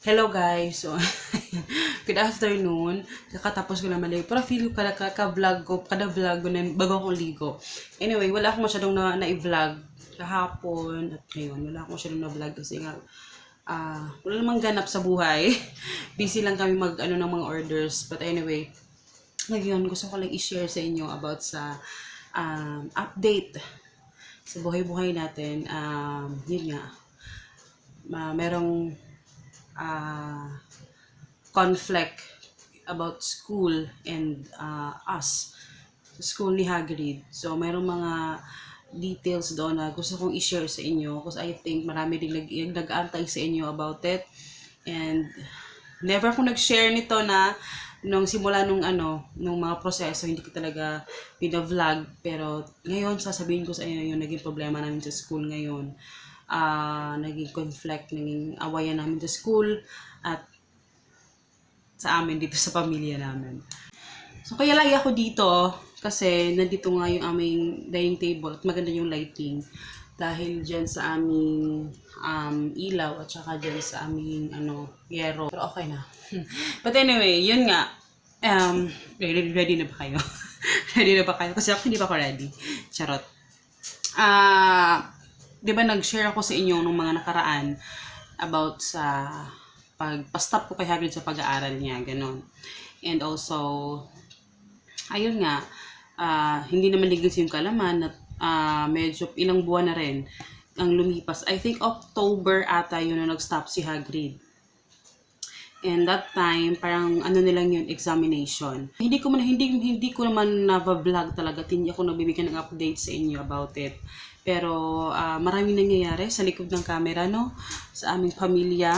Hello guys! So, good afternoon. Kakatapos ko na maligo. Pero feel ko kada-vlog ko na bago akong ligo. Anyway, wala akong masyadong na-vlog kahapon at ngayon. Wala akong masyadong na-vlog kasi nga wala namang ganap sa buhay. Busy lang kami ng mga orders. But anyway, ngayon gusto ko lang i-share sa inyo about sa update sa buhay-buhay natin. Yun nga, merong conflict about school and us, school ni Hagrid. So, mayroong mga details doon na gusto kong i-share sa inyo because I think marami din nag-aantay sa inyo about it. And never akong nag-share nito na nung simula nung mga proseso, hindi ko talaga pina-vlog. Pero ngayon, sasabihin ko sa inyo yung naging problema namin sa school ngayon. Naging conflict, naging awayan namin sa school at sa amin dito sa pamilya namin. So kaya lagi ako dito kasi nandito nga yung aming dining table at maganda yung lighting dahil dyan sa aming ilaw at saka dyan sa aming yero. Pero okay na. But anyway, yun nga. Ready na ba kayo? Ready na ba kayo? Kasi ako hindi pa ako ready. Charot. Di ba nag-share ako sa inyo nung mga nakaraan about sa pag-stop ko kay Hagrid sa pag-aaral niya, ganon. And also, ayun nga, hindi naman ligis yung kalaman at medyo ilang buwan na rin ang lumipas. I think October ata yun na nag-stop si Hagrid. And that time, parang nilang yun, examination. Hindi ko naman na-vlog talaga, hindi ako nabibigyan ng update sa inyo about it. Pero maraming nangyayari sa likod ng camera, no? Sa aming pamilya.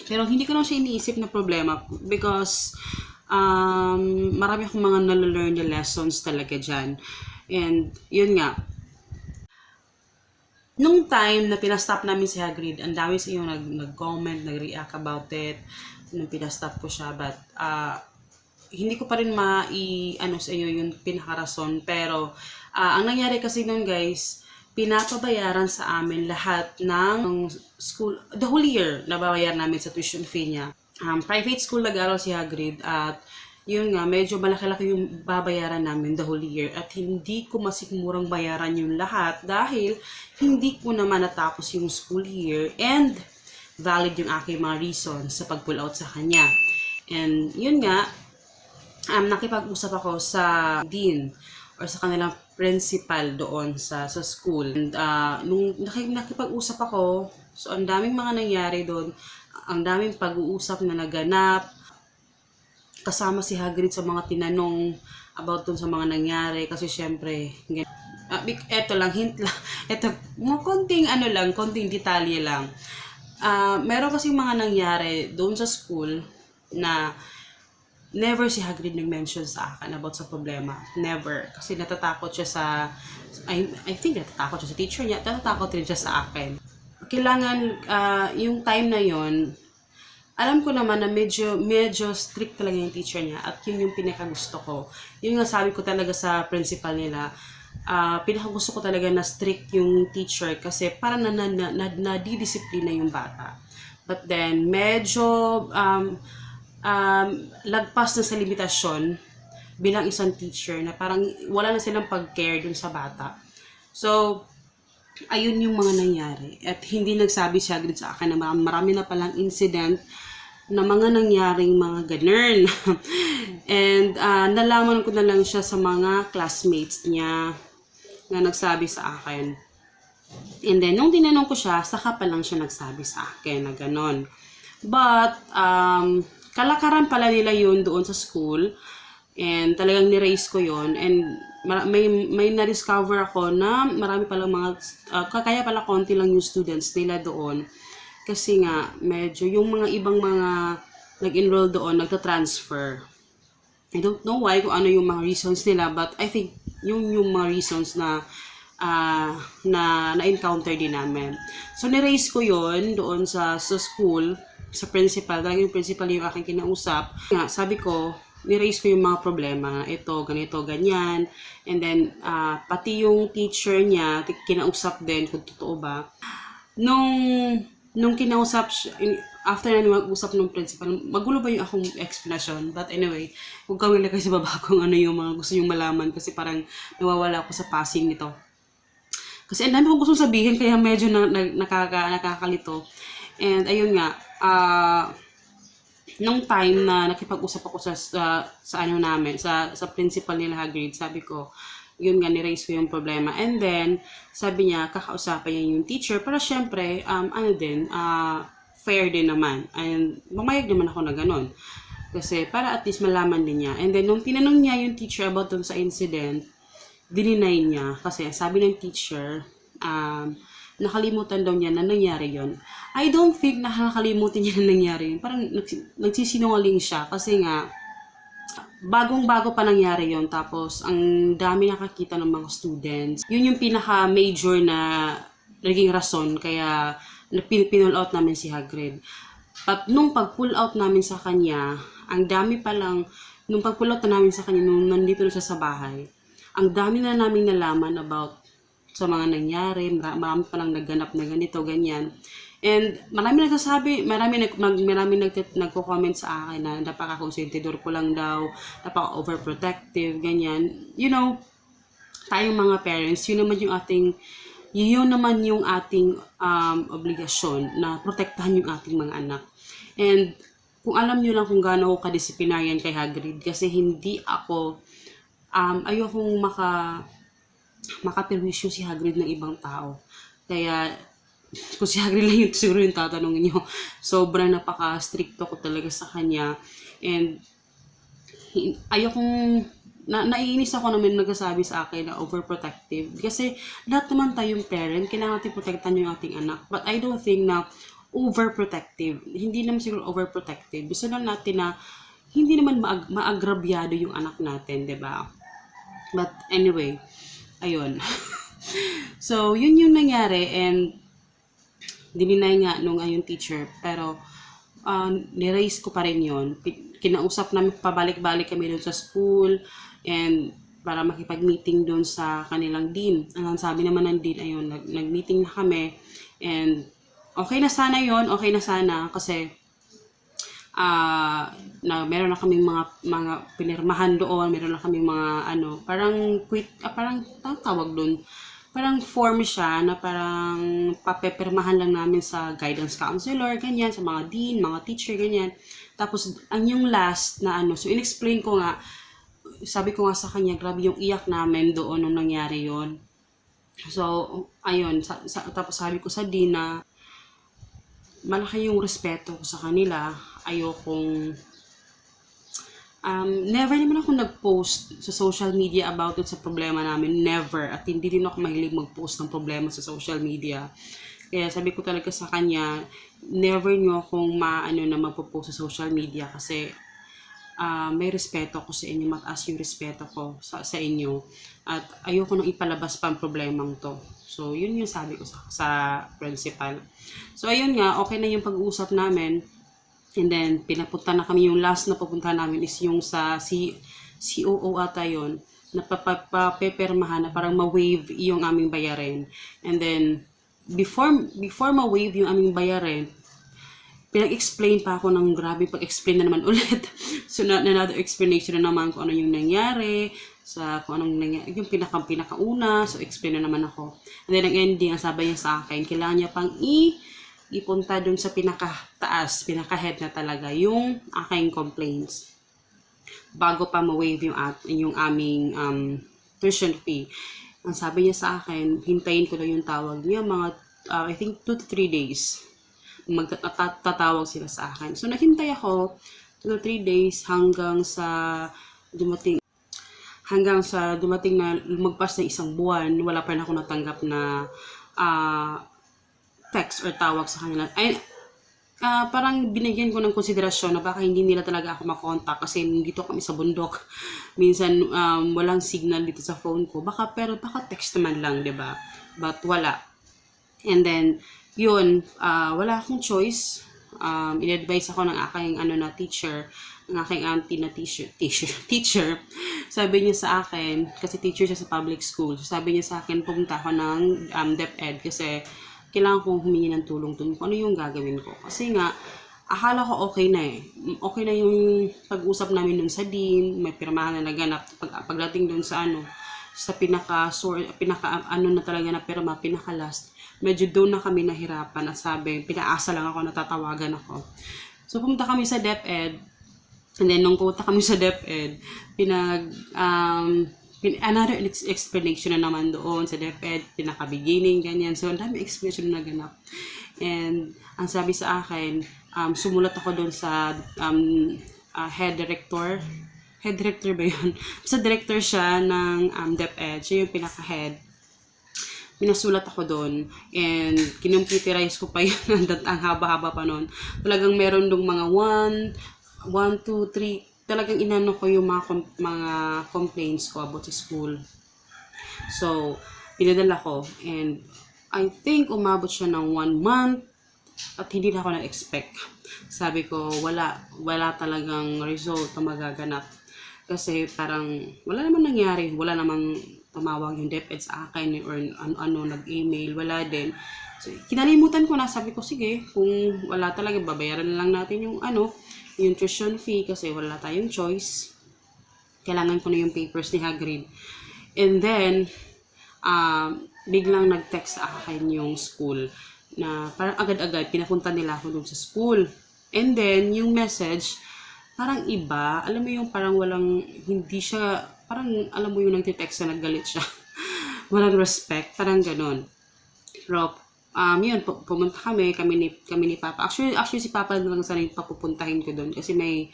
Pero hindi ko lang siya iniisip na problema because marami akong mga nalalearn na lessons talaga dyan. And yun nga, nung time na pinastop namin si Hagrid, ang dami sa inyo nag-comment, nag-react about it, nung pinastop ko siya, but hindi ko pa rin sa inyo yung pinakarason. Pero ang nangyari kasi nun guys, pinapabayaran sa amin lahat ng school, the whole year nababayaran namin sa tuition fee niya. Private school nag-aral si Hagrid at yun nga, medyo malaki-laki yung babayaran namin the whole year at hindi ko masikmurang bayaran yung lahat dahil hindi ko naman natapos yung school year and valid yung aking mga reasons sa pag-pull out sa kanya. And yun nga, nakipag-usap ako sa dean or sa kanilang principal doon sa school. And nung nakipag-usap ako, so ang daming mga nangyari doon, ang daming pag-uusap na naganap, kasama si Hagrid sa mga tinanong about doon sa mga nangyari. Kasi syempre, eto lang, hint lang, eto, konting konting detalye lang. Meron kasi mga nangyari doon sa school na never si Hagrid nag-mention sa akin about sa problema. Never. Kasi natatakot siya sa, I think natatakot siya sa teacher niya, natatakot rin siya sa akin. Kailangan, yung time na yon, alam ko naman na medyo strict talaga yung teacher niya at yun yung pinakagusto ko. Yun nga sabi ko talaga sa principal nila, pinakagusto ko talaga na strict yung teacher kasi para nadidisiplina yung bata. But then, medyo lagpas na sa limitasyon bilang isang teacher na parang wala na silang pag-care dun sa bata. So, ayun yung mga nangyari. At hindi nagsabi si Hagrid sa akin na marami na palang incident na mga nangyaring mga ganern. And nalaman ko na lang siya sa mga classmates niya na nagsabi sa akin. And then, nung tinanong ko siya, saka pa lang siya nagsabi sa akin na ganon. But, kalakaran pala nila yun doon sa school. And talagang ni-raise ko yun. And may na-discover ako na marami palang mga, kaya pala konti lang yung students nila doon. Kasi nga, medyo yung mga ibang mga nag-enroll doon, nagta-transfer. I don't know why, kung ano yung mga reasons nila, but I think yung mga reasons na na-encounter din namin. So, ni-raise ko yun doon sa school, sa principal. Dahil yung principal yung aking kinausap. Nga, sabi ko, ni-raise ko yung mga problema. Ito, ganito, ganyan. And then, pati yung teacher niya, kinausap din kung totoo ba. Nung nung kinausap siya, after na mag-usap ng principal, magulo ba yung akong explanation? But anyway, huwag kang ilagay sa baba kung ano yung mga gusto yung malaman kasi parang nawawala ako sa passing nito. Kasi ang dami ko gustong sabihin kaya medyo nakakalito. And ayun nga, nung time na nakipag-usap ako sa ano namin, sa principal nila Hagrid, sabi ko, yun nga, ni-raise ko yung problema. And then, sabi niya, kakausapin niya yung teacher para syempre, fair din naman. And bumayag naman ako na ganun. Kasi para at least malaman din niya. And then, nung tinanong niya yung teacher about dun sa incident, dininay niya. Kasi sabi ng teacher, nakalimutan daw niya na nangyari yon. I don't think nakakalimutan niya na nangyari yun. Parang nagsisinungaling siya kasi nga bagong-bago pa nangyari yon. Tapos ang dami nakakita ng mga students. Yun yung pinaka-major na naging rason kaya pinull out namin si Hagrid. But nung pag-pull out namin sa kanya, ang dami pa lang, nung pag-pull out na namin sa kanya, nung nandito na siya sa bahay, ang dami na namin nalaman about sa mga nangyari, marami pa lang nagganap na ganito, ganyan. And marami nagsasabi, marami nagko-comment sa akin na napaka-konsentidor ko lang daw, napaka-overprotective, ganyan. You know, tayong mga parents, yun naman yung ating obligasyon na protektahan yung ating mga anak. And kung alam nyo lang kung gaano ako kadisiplinaryan kay Hagrid, kasi hindi ako, ayokong makaperwisyo si Hagrid ng ibang tao. Kaya, kung si Hagrid lang siguro yung tatanungin nyo, sobrang napaka-stricto ko talaga sa kanya. And, ayokong, naiinis ako naman nagsasabi sa akin na overprotective. Kasi, lahat naman tayong parent, kailangan natin protektan yung ating anak. But I don't think na overprotective. Hindi naman siguro overprotective. Gusto lang natin na, hindi naman maagrabyado yung anak natin, 'di ba? But anyway, ayun. So, yun yung nangyari and dininay nga nung ayun teacher. Pero, ni-raise ko pa rin yun. Kinausap namin, pabalik-balik kami doon sa school and para makipag-meeting doon sa kanilang dean. Ang sabi naman ng dean, ayun, nag-meeting na kami and okay na sana yun, okay na sana kasi na meron na kaming mga pinirmahan doon, meron na kaming mga parang tawag doon. Parang form siya na parang papepirmahan lang namin sa guidance counselor, ganyan, sa mga dean, mga teacher, ganyan. Tapos, ang yung last na so in-explain ko nga, sabi ko nga sa kanya, grabe yung iyak namin doon nung nangyari yon. So, ayun, tapos sabi ko sa dean na, malaki yung respeto ko sa kanila. Ayokong never naman ako nag-post sa social media about it sa problema namin. Never. At hindi din ako mahilig mag-post ng problema sa social media. Kaya sabi ko talaga sa kanya, never nyo akong na magpo-post sa social media kasi may respeto ko sa inyo, mataas yung respeto ko sa inyo. At ayoko nang ipalabas pa ang problemang to. So, yun yung sabi ko sa principal. So, ayun nga, okay na yung pag-uusap namin. And then, pinapunta na kami, yung last na pupunta namin is yung sa COO ata yun, na papepermahan na parang ma-waive yung aming bayarin. And then, before ma-waive yung aming bayarin, pinag-explain pa ako ng grabe pag-explain na naman ulit. So, another explanation na naman kung ano yung nangyari, kung anong nangyari, yung pinakauna, so explain na naman ako. And then, ang ending, ang sabi niya sa akin, kailangan niya pang ipunta dun sa pinakataas, pinaka-head na talaga, yung aking complaints. Bago pa ma-waive yung aming tuition fee. Ang sabi niya sa akin, hintayin ko na yung tawag niya, mga, I think 2 to 3 days. Magtatawag sila sa akin. So, naghintay ako 2 to 3 days hanggang sa dumating na lumagpas na 1 buwan, wala pa rin ako natanggap na text or tawag sa kanila. Parang binigyan ko ng konsiderasyon na baka hindi nila talaga ako makontak kasi dito kami sa bundok. Minsan walang signal dito sa phone ko. Baka text naman lang, 'di ba? But wala. And then yun, wala akong choice. In-advise ako ng aking teacher, ng aking auntie na teacher. Sabi niya sa akin, kasi teacher siya sa public school, sabi niya sa akin, pumunta ako ng DepEd kasi kailangan kong humingi ng tulong dun kung ano yung gagawin ko. Kasi nga, akala ko okay na eh. Okay na yung pag-usap namin dun sa dean, may pirmahan na naganap. Pagdating dun sa sa pinaka na talaga na pirma, pinaka last, medyo doon na kami nahirapan at sabi, pinaasa lang ako, natatawagan ako. So, pumunta kami sa DepEd, and then nung pumunta kami sa DepEd, another explanation na naman doon sa DepEd, pinaka-beginning, ganyan. So, ang dami explanation na naganap. And, ang sabi sa akin, sumulat ako doon sa head director ba yun? Sa director siya ng DepEd, siya yung pinaka-head. Pinasulat ako doon, and kinomputerize ko pa yun, ang haba-haba pa noon. Talagang meron dong mga 1, 2, 3, talagang inano ko yung mga complaints ko about sa school. So, pinadala ko, and I think umabot siya ng 1 month, at hindi na ako na-expect. Sabi ko, wala talagang result na magaganap. Kasi parang, wala naman nangyari, wala namang tumawag yung DepEd sa akin, or nag-email, wala din. So, kinalimutan ko na, sabi ko, sige, kung wala talaga, babayaran na lang natin yung yung tuition fee, kasi wala tayong choice. Kailangan ko na yung papers ni Hagrid. And then, biglang nag-text sa akin yung school, na parang agad-agad, pinapunta nila ako dun sa school. And then, yung message, parang iba, alam mo yung parang hindi siya, parang alam mo yung nagtitext na naggalit siya. Walang respect, parang ganon. Pero, yun, pumunta kami ni Papa. Actually si Papa lang sana yung papupuntahin ko doon kasi may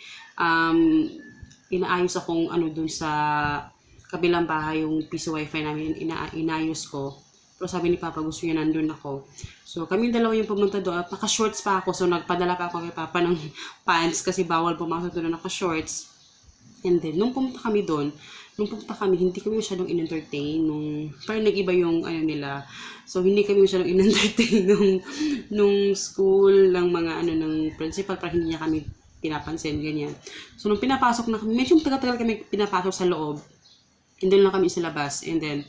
inaayos akong doon sa kabilang bahay, yung piso wifi namin, inayos ko. Pero sabi ni Papa, gusto niya nandun ako. So, kami dalawa yung pumunta doon at naka-shorts pa ako. So, nagpadala pa ako kay Papa ng pants kasi bawal pumasok doon na naka-shorts. And then, nung pumunta kami, hindi kami masyadong in-entertain. Parang nag-iba yung nila. So, hindi kami masyadong in-entertain nung school, ng mga ng principal, parang hindi niya kami pinapansin, ganyan. So, nung pinapasok na kami, medyo tagal-tagal kami pinapasok sa loob. And then lang kami sa labas. And then,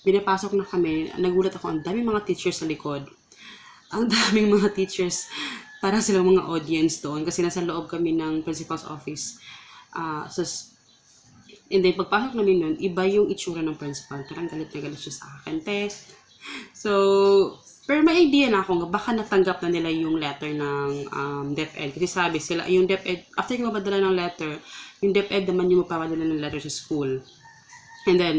pinapasok na kami, nagulat ako, ang daming mga teachers sa likod. Ang daming mga teachers, para silang mga audience doon, kasi nasa loob kami ng principal's office. And then, pagpasok namin nun, iba yung itsura ng principal. Parang galit na galit siya sa akin, te. So, pero may idea na ako, baka natanggap na nila yung letter ng DepEd. Kasi sabi sila, yung DepEd, after ko mapadala ng letter, yung DepEd naman yung magpapadala ng letter sa school. And then,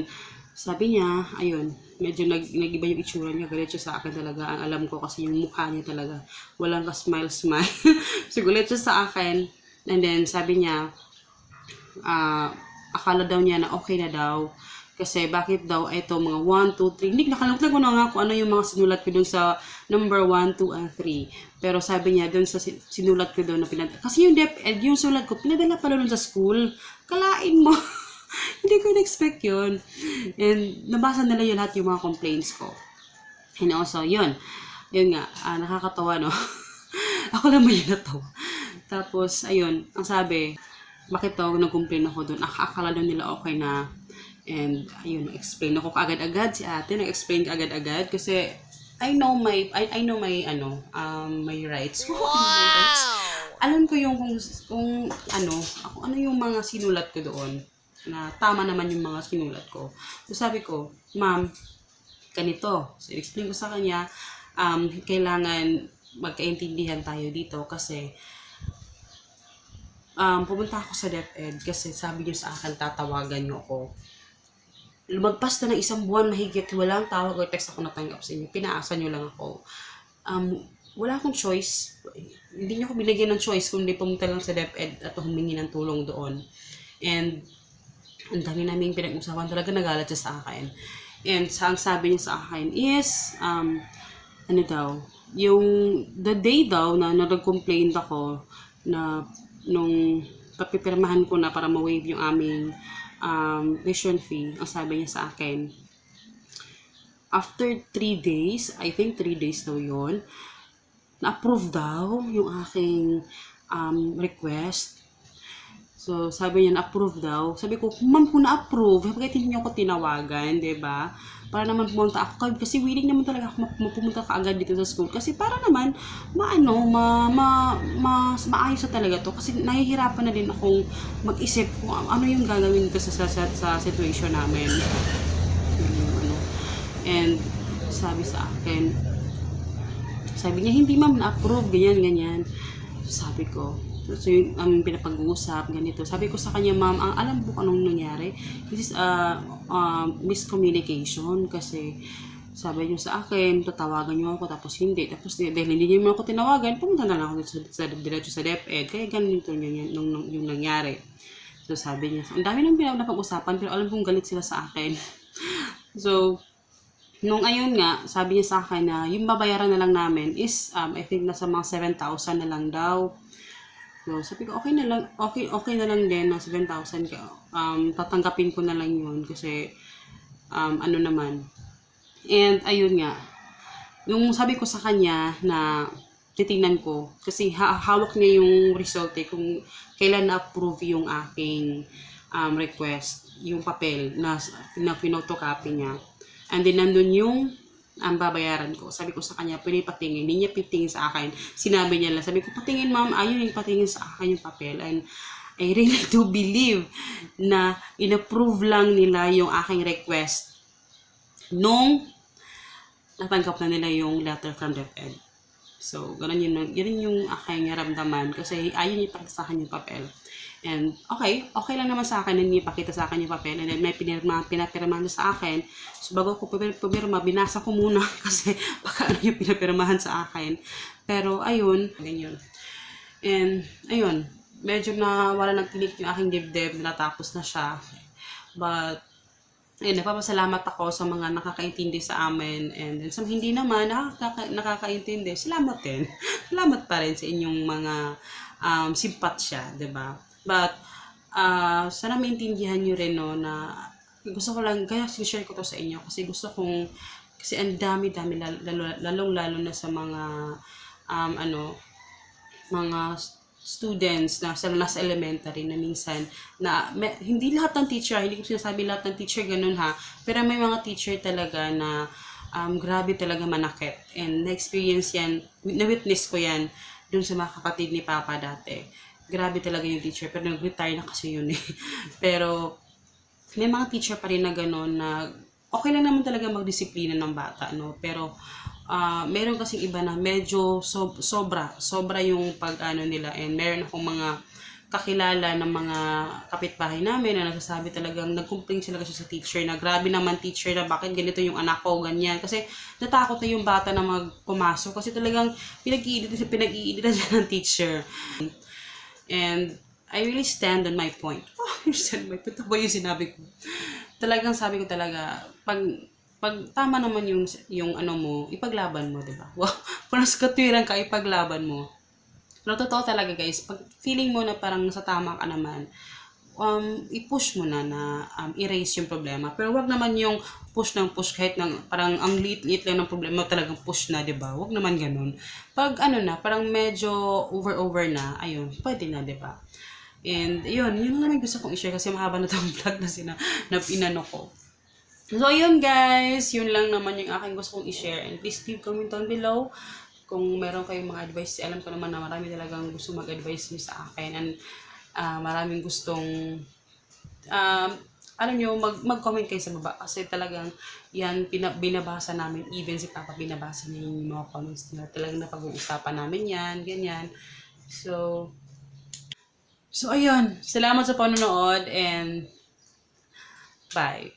sabi niya, ayun, medyo nag-iba yung itsura niya, galit siya sa akin talaga. Ang alam ko kasi yung mukha niya talaga, walang ka-smile-smile. So, galit siya sa akin. And then, sabi niya, akala daw niya na okay na daw. Kasi bakit daw ito mga 1, 2, 3. Hindi, nakalimutan ko na nga kung ano yung mga sinulat ko dun sa number 1, 2, and 3. Pero sabi niya dun sa sinulat ko dun na pinadala. Kasi yung DepEd, yung sulat ko, pinadala pala dun sa school. Kalain mo. Hindi ko in-expect yun. And nabasa nila yun lahat yung mga complaints ko. And also, yun nga, nakakatawa, no? Ako lang may natawa. Tapos, ayun, ang sabi, bakit daw nag-complain ako dun? Akala doon nila okay na. And, ayun, explain ako agad-agad si ate. Nag-explain agad-agad kasi I know my rights. Wow! My rights. Alam ko yung kung ano yung mga sinulat ko doon. Na tama naman yung mga sinulat ko. So, sabi ko, ma'am, ganito. So, explain ko sa kanya, kailangan magkaintindihan tayo dito kasi pumunta ako sa DepEd kasi sabi niyo sa akin, tatawagan niyo ako. Lumagpas na ng 1 buwan mahigit, walang tawag o text ako natanggap sa inyo. Pinaasa niyo lang ako. Wala akong choice. Hindi niyo ako binigyan ng choice kundi pumunta lang sa DepEd at humingi ng tulong doon. And ang dami namin pinag-usapan, talaga nagalit siya sa akin. And ang sabi niya sa akin is, yung the day daw na nag-complain ako na nung papipirmahan ko na para ma-waive yung aming tuition fee, ang sabi niya sa akin, after 3 days, I think 3 days daw yun, na-approve daw yung aking request. So, sabi niya, na-approve daw. Sabi ko, ma'am, kung na-approve, bakit hindi niyo ako tinawagan, diba? para naman pumunta ako, kasi willing naman talaga ako mapumunta kaagad dito sa school, kasi para naman maayos na talaga to, kasi nahihirapan na din akong mag-isip kung ano yung gagawin ko sa situation namin. And sabi niya, hindi ma'am, na-approve, ganyan. Sabi ko, so yung pinapag-uusap, ganito. Sabi ko sa kanya, ma'am, alam mo kung anong nangyari? This is miscommunication, kasi sabi niyo sa akin, tatawagan niyo ako, tapos hindi. Tapos dahil hindi niyo ako tinawagan, pumunta na lang ako diretso sa DepEd. Kaya ganito yung nangyari. So sabi niya, ang dami nang pinapag-usapan, pero alam kong galit sila sa akin. So, nung ayun nga, sabi niya sa akin na yung babayaran na lang namin is, I think nasa mga 7,000 na lang daw. So, sabi ko, okay na lang din na 7,000 ka. Tatanggapin ko na lang yun kasi, ano naman. And, ayun nga. Yung sabi ko sa kanya na titingnan ko, kasi hawak niya yung result kung kailan na-approve yung aking request, yung papel na pinotocopy niya. And then, nandun yung babayaran ko. Sabi ko sa kanya, pwede patingin. Hindi niya pitingin sa akin. Sinabi niya lang, sabi ko, patingin ma'am, ayun yung patingin sa akin yung papel. And I really do believe na in-approve lang nila yung aking request nung natanggap na nila yung letter from DepEd. So, ganun yun yung aking naramdaman kasi ayun yung ipakita sa akin yung papel. And okay lang naman sa akin na hindi ipakita sa akin yung papel. And then may pinapirmahan sa akin. So, bago ko pumirma, binasa ko muna kasi baka ano yung pinapirmahan sa akin. Pero, ayun, ganyan. And, ayun, medyo wala ng tinik yung aking dibdib, natapos na siya. But, ayun, napapasalamat ako sa mga nakakaintindi sa amin. And then, sa hindi naman nakakaintindi, salamat din. Salamat pa rin sa inyong mga simpatsya, diba? But, sana maintindihan nyo rin, no, na gusto ko lang, kaya share ko to sa inyo, kasi kasi ang dami-dami, lalong-lalo na sa mga, mga students na nasa elementary na minsan, hindi lahat ng teacher, hindi ko sinasabi lahat ng teacher ganun ha, pero may mga teacher talaga na, grabe talaga manakit. And na-experience yan, na-witness ko yan, dun sa mga kapatid ni Papa dati. Grabe talaga yung teacher, pero nag-retire na kasi yun eh. Pero, may mga teacher pa rin na gano'n na okay lang naman talaga magdisiplina ng bata, no? Pero, meron kasing iba na medyo sobra yung pag-ano nila. And meron akong mga kakilala ng mga kapitbahay namin na nagsasabi talagang nag-complain sila kasi sa teacher na grabe naman teacher na bakit ganito yung anak ko, ganyan. Kasi natakot na yung bata na magpumasok kasi talagang pinag-iinitan siya ng teacher. And I really stand on my point. Ito ba yung sinabi ko? Talagang sabi ko talaga, pag tama naman yung ano mo, ipaglaban mo, diba? Wow, parang sa katwiran ka, ipaglaban mo. Pero totoo talaga guys, pag feeling mo na parang nasa tama ka naman, i-push mo na erase yung problema. Pero wag naman yung push kahit parang ang liit-liit lang ng problema, talagang push na, diba? Wag naman ganun. Pag parang medyo over na, ayun, pwede na, diba? And yun naman gusto kong i-share kasi mahaba na itong vlog na pinano ko. So, ayun guys, yun lang naman yung aking gusto kong i-share. And please leave comment down below kung meron kayong mga advice. Alam ko naman na marami talagang gusto mag-advise nyo sa akin. And maraming gustong, alam nyo, mag-comment kayo sa baba. Kasi talagang yan, binabasa namin. Even si Papa, binabasa niya yung mga comments nila. Talagang napag-uusapan namin yan, ganyan. So, ayun. Salamat sa panonood and bye.